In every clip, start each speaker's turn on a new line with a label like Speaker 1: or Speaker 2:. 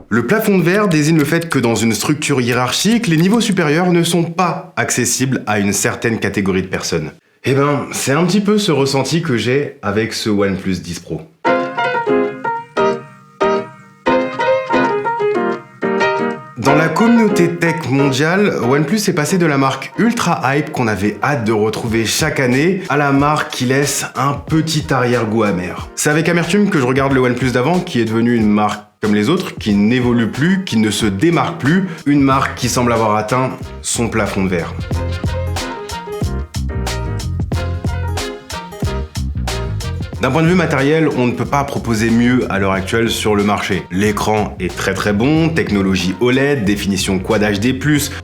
Speaker 1: Le plafond de verre désigne le fait que dans une structure hiérarchique, les niveaux supérieurs ne sont pas accessibles à une certaine catégorie de personnes. Eh ben, c'est un petit peu ce ressenti que j'ai avec ce OnePlus 10 Pro. Dans la communauté tech mondiale, OnePlus est passé de la marque ultra hype qu'on avait hâte de retrouver chaque année à la marque qui laisse un petit arrière-goût amer. C'est avec amertume que je regarde le OnePlus d'avant qui est devenu une marque comme les autres, qui n'évolue plus, qui ne se démarque plus, une marque qui semble avoir atteint son plafond de verre. D'un point de vue matériel, on ne peut pas proposer mieux à l'heure actuelle sur le marché. L'écran est très bon, technologie OLED, définition Quad HD+,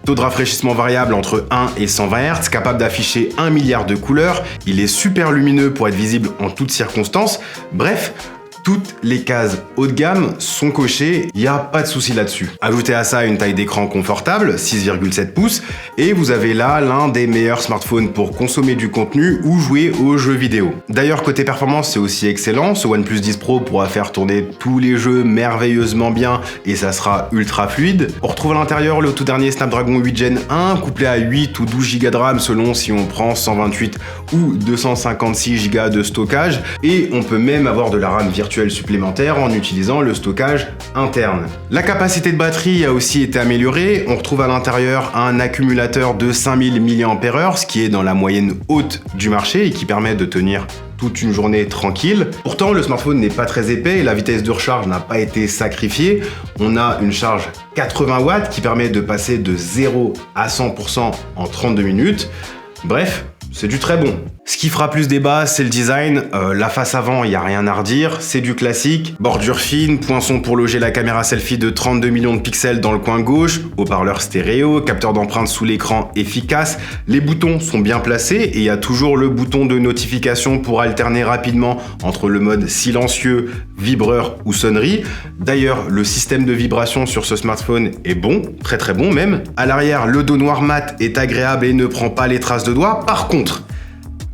Speaker 1: taux de rafraîchissement variable entre 1 et 120 Hz, capable d'afficher 1 milliard de couleurs, il est super lumineux pour être visible en toutes circonstances, bref, toutes les cases haut de gamme sont cochées, il n'y a pas de souci là-dessus. Ajoutez à ça une taille d'écran confortable, 6,7 pouces, et vous avez là l'un des meilleurs smartphones pour consommer du contenu ou jouer aux jeux vidéo. D'ailleurs, côté performance, c'est aussi excellent, ce OnePlus 10 Pro pourra faire tourner tous les jeux merveilleusement bien et ça sera ultra fluide. On retrouve à l'intérieur le tout dernier Snapdragon 8 Gen 1, couplé à 8 ou 12 Go de RAM selon si on prend 128 ou 256 Go de stockage, et on peut même avoir de la RAM virtuelle supplémentaire en utilisant le stockage interne. La capacité de batterie a aussi été améliorée, on retrouve à l'intérieur un accumulateur de 5000 mAh, ce qui est dans la moyenne haute du marché et qui permet de tenir toute une journée tranquille. Pourtant, le smartphone n'est pas très épais et la vitesse de recharge n'a pas été sacrifiée. On a une charge 80 watts qui permet de passer de 0 à 100% en 32 minutes. Bref, c'est du très bon. Ce qui fera plus débat, c'est le design. La face avant, il n'y a rien à redire, c'est du classique. Bordure fine, poinçon pour loger la caméra selfie de 32 millions de pixels dans le coin gauche, haut-parleur stéréo, capteur d'empreinte sous l'écran efficace. Les boutons sont bien placés et il y a toujours le bouton de notification pour alterner rapidement entre le mode silencieux, vibreur ou sonnerie. D'ailleurs, le système de vibration sur ce smartphone est bon, très bon même. À l'arrière, le dos noir mat est agréable et ne prend pas les traces de doigts. Par contre,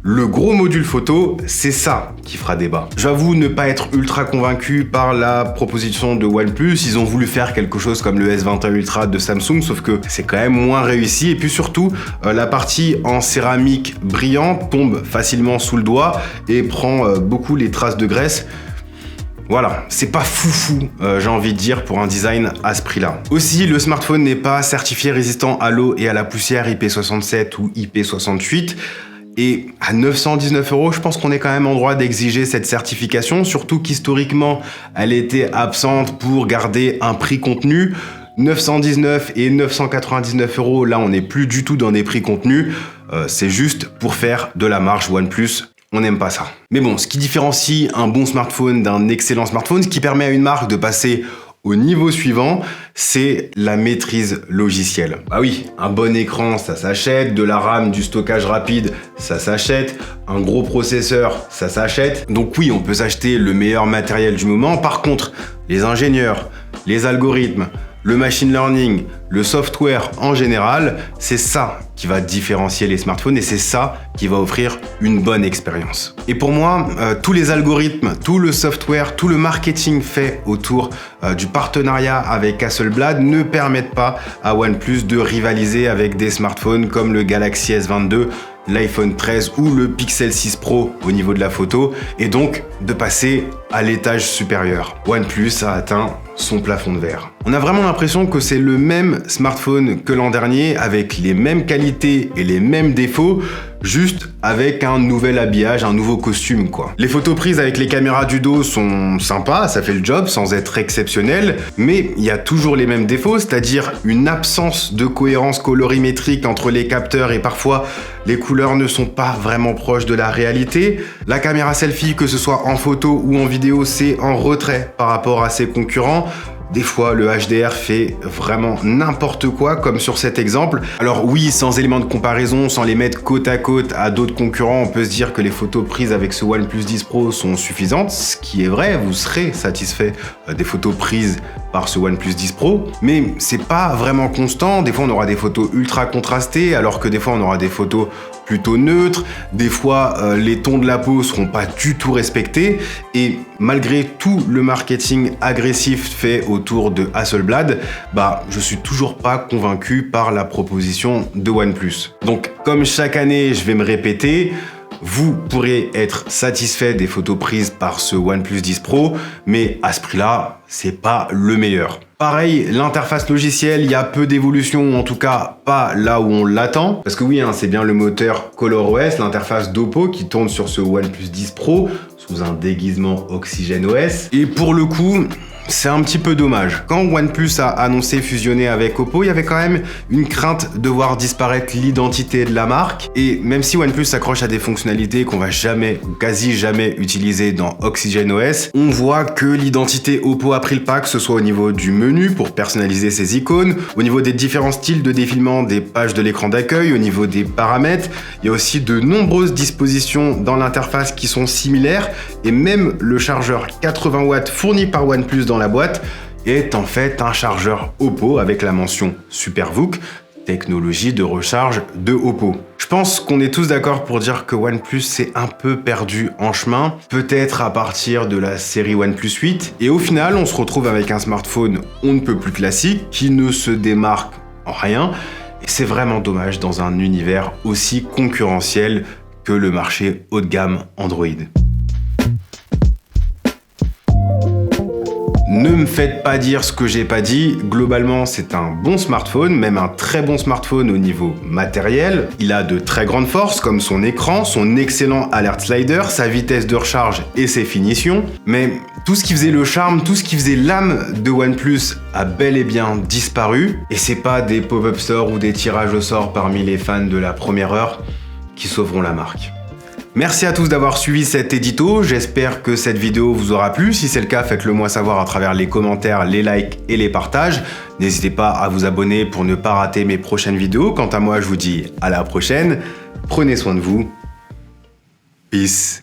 Speaker 1: le gros module photo, c'est ça qui fera débat. J'avoue ne pas être ultra convaincu par la proposition de OnePlus. Ils ont voulu faire quelque chose comme le S21 Ultra de Samsung, sauf que c'est quand même moins réussi. Et puis surtout, la partie en céramique brillante tombe facilement sous le doigt et prend beaucoup les traces de graisse. Voilà, c'est pas foufou, j'ai envie de dire, pour un design à ce prix-là. Aussi, le smartphone n'est pas certifié résistant à l'eau et à la poussière IP67 ou IP68. Et à 919 €, je pense qu'on est quand même en droit d'exiger cette certification, surtout qu'historiquement, elle était absente pour garder un prix contenu. 919 et 999 €, là on n'est plus du tout dans des prix contenus, c'est juste pour faire de la marge OnePlus. On n'aime pas ça. Mais bon, ce qui différencie un bon smartphone d'un excellent smartphone, ce qui permet à une marque de passer au niveau suivant, c'est la maîtrise logicielle. Ah oui, un bon écran, ça s'achète, de la RAM, du stockage rapide, ça s'achète, un gros processeur, ça s'achète. Donc oui, on peut s'acheter le meilleur matériel du moment. Par contre, les ingénieurs, les algorithmes, le machine learning, le software en général, c'est ça qui va différencier les smartphones et c'est ça qui va offrir une bonne expérience. Et pour moi, tous les algorithmes, tout le software, tout le marketing fait autour du partenariat avec Hasselblad ne permettent pas à OnePlus de rivaliser avec des smartphones comme le Galaxy S22, l'iPhone 13 ou le Pixel 6 Pro au niveau de la photo et donc de passer à l'étage supérieur. OnePlus a atteint son plafond de verre. On a vraiment l'impression que c'est le même smartphone que l'an dernier avec les mêmes qualités et les mêmes défauts, juste avec un nouvel habillage, un nouveau costume quoi. Les photos prises avec les caméras du dos sont sympas, ça fait le job sans être exceptionnel, mais il y a toujours les mêmes défauts, c'est-à-dire une absence de cohérence colorimétrique entre les capteurs et parfois les couleurs ne sont pas vraiment proches de la réalité. La caméra selfie, que ce soit en photo ou en vidéo, c'est en retrait par rapport à ses concurrents. Des fois, le HDR fait vraiment n'importe quoi, comme sur cet exemple. Alors oui, sans éléments de comparaison, sans les mettre côte à côte à d'autres concurrents, on peut se dire que les photos prises avec ce OnePlus 10 Pro sont suffisantes, ce qui est vrai, vous serez satisfait des photos prises par ce OnePlus 10 Pro, mais c'est pas vraiment constant. Des fois, on aura des photos ultra contrastées, alors que des fois, on aura des photos plutôt neutre, des fois les tons de la peau seront pas du tout respectés, et malgré tout le marketing agressif fait autour de Hasselblad, je suis toujours pas convaincu par la proposition de OnePlus. Donc comme chaque année je vais me répéter, vous pourrez être satisfait des photos prises par ce OnePlus 10 Pro, mais à ce prix-là, c'est pas le meilleur. Pareil, l'interface logicielle, il y a peu d'évolution, ou en tout cas pas là où on l'attend. Parce que oui, c'est bien le moteur ColorOS, l'interface d'Oppo qui tourne sur ce OnePlus 10 Pro, sous un déguisement OxygenOS. Et pour le coup, c'est un petit peu dommage. Quand OnePlus a annoncé fusionner avec Oppo, il y avait quand même une crainte de voir disparaître l'identité de la marque. Et même si OnePlus s'accroche à des fonctionnalités qu'on va jamais ou quasi jamais utiliser dans OxygenOS, on voit que l'identité Oppo a pris le pas, que ce soit au niveau du menu pour personnaliser ses icônes, au niveau des différents styles de défilement des pages de l'écran d'accueil, au niveau des paramètres. Il y a aussi de nombreuses dispositions dans l'interface qui sont similaires, et même le chargeur 80 watts fourni par OnePlus dans la boîte est en fait un chargeur Oppo avec la mention SuperVOOC, technologie de recharge de Oppo. Je pense qu'on est tous d'accord pour dire que OnePlus s'est un peu perdu en chemin, peut-être à partir de la série OnePlus 8, et au final on se retrouve avec un smartphone on ne peut plus classique, qui ne se démarque en rien, et c'est vraiment dommage dans un univers aussi concurrentiel que le marché haut de gamme Android. Ne me faites pas dire ce que j'ai pas dit, globalement c'est un bon smartphone, même un très bon smartphone au niveau matériel. Il a de très grandes forces comme son écran, son excellent alert slider, sa vitesse de recharge et ses finitions. Mais tout ce qui faisait le charme, tout ce qui faisait l'âme de OnePlus a bel et bien disparu. Et c'est pas des pop-up stores ou des tirages au sort parmi les fans de la première heure qui sauveront la marque. Merci à tous d'avoir suivi cet édito, j'espère que cette vidéo vous aura plu. Si c'est le cas, faites-le moi savoir à travers les commentaires, les likes et les partages. N'hésitez pas à vous abonner pour ne pas rater mes prochaines vidéos. Quant à moi, je vous dis à la prochaine. Prenez soin de vous. Peace.